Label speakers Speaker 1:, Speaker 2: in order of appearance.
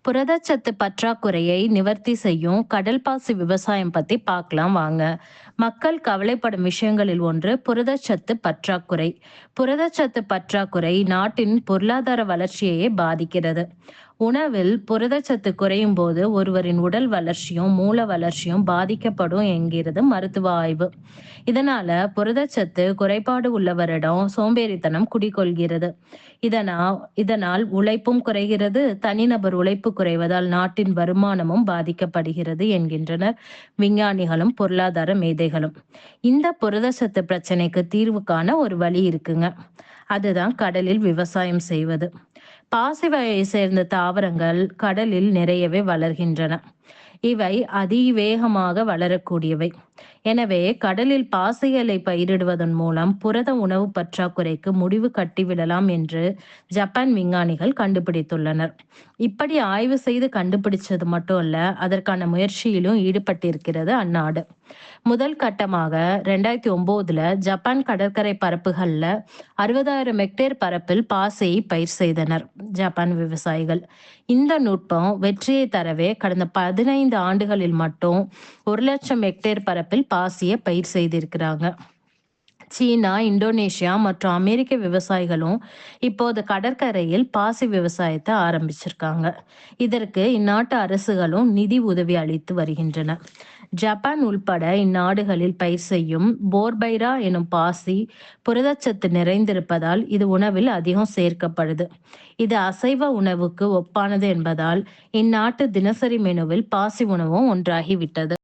Speaker 1: புரதச்சத்து பற்றாக்குறையை நிவர்த்தி செய்யும் கடல் பாசி விவசாயம் பத்தி பார்க்கலாம் வாங்க. மக்கள் கவலைப்படும் விஷயங்களில் ஒன்று புரதச்சத்து பற்றாக்குறை. புரதச்சத்து பற்றாக்குறை நாட்டின் பொருளாதார வளர்ச்சியையே பாதிக்கிறது. உணவில் புரதச்சத்து குறையும் போது ஒருவரின் உடல் வளர்ச்சியும் மூல வளர்ச்சியும் பாதிக்கப்படும் என்கிறது மருத்துவ ஆய்வு. இதனால புரதச்சத்து குறைபாடு உள்ளவரிடம் சோம்பேறித்தனம் குடிகொள்கிறது. இதனால் உழைப்பும் குறைகிறது. தனிநபர் உழைப்பு குறைவதால் நாட்டின் வருமானமும் பாதிக்கப்படுகிறது என்கின்றனர் விஞ்ஞானிகளும் பொருளாதார மேதைகளும். இந்த புரதச்சத்து பிரச்சனைக்கு தீர்வு காண ஒரு வழி இருக்குங்க. அதுதான் கடலில் விவசாயம் செய்வது. பாசி வகையை சேர்ந்த தாவரங்கள் கடலில் நிறையவே வளர்கின்றன. இவை அதிவேகமாக வளரக்கூடியவை. எனவே கடலில் பாசிகளை பயிரிடுவதன் மூலம் புரத உணவு பற்றாக்குறைக்கு முடிவு கட்டிவிடலாம் என்று ஜப்பான் விஞ்ஞானிகள் கண்டுபிடித்துள்ளனர். இப்படி ஆய்வு செய்து கண்டுபிடிச்சது மட்டும் இல்ல, அதற்கான முயற்சியிலும் ஈடுபட்டிருக்கிறது அந்நாடு. முதல் கட்டமாக 2009 ஜப்பான் கடற்கரை பரப்புகள்ல 60,000 ஹெக்டேர் பரப்பில் பாசியை பயிர் செய்தனர் ஜப்பான் விவசாயிகள். இந்த நுட்பம் வெற்றியை தரவே கடந்த 15 ஆண்டுகளில் மட்டும் 1,00,000 ஹெக்டேர் பரப்பில் பாசியை பயிர் செய்திருக்கிறாங்க. சீனா, இந்தோனேஷியா மற்றும் அமெரிக்க விவசாயிகளும் இப்போது கடற்கரையில் பாசி விவசாயத்தை ஆரம்பிச்சிருக்காங்க. இதற்கு இந்நாட்டு அரசுகளும் நிதி உதவி அளித்து வருகின்றன. ஜப்பான் உள்பட இந்நாடுகளில் பயிர் செய்யும் போர்பைரா எனும் பாசி புரதச்சத்து நிறைந்திருப்பதால் இது உணவில் அதிகம் சேர்க்கப்படுது. இது அசைவ உணவுக்கு ஒப்பானது என்பதால் இந்நாட்டு தினசரி மெனுவில் பாசி உணவும் ஒன்றாகிவிட்டது.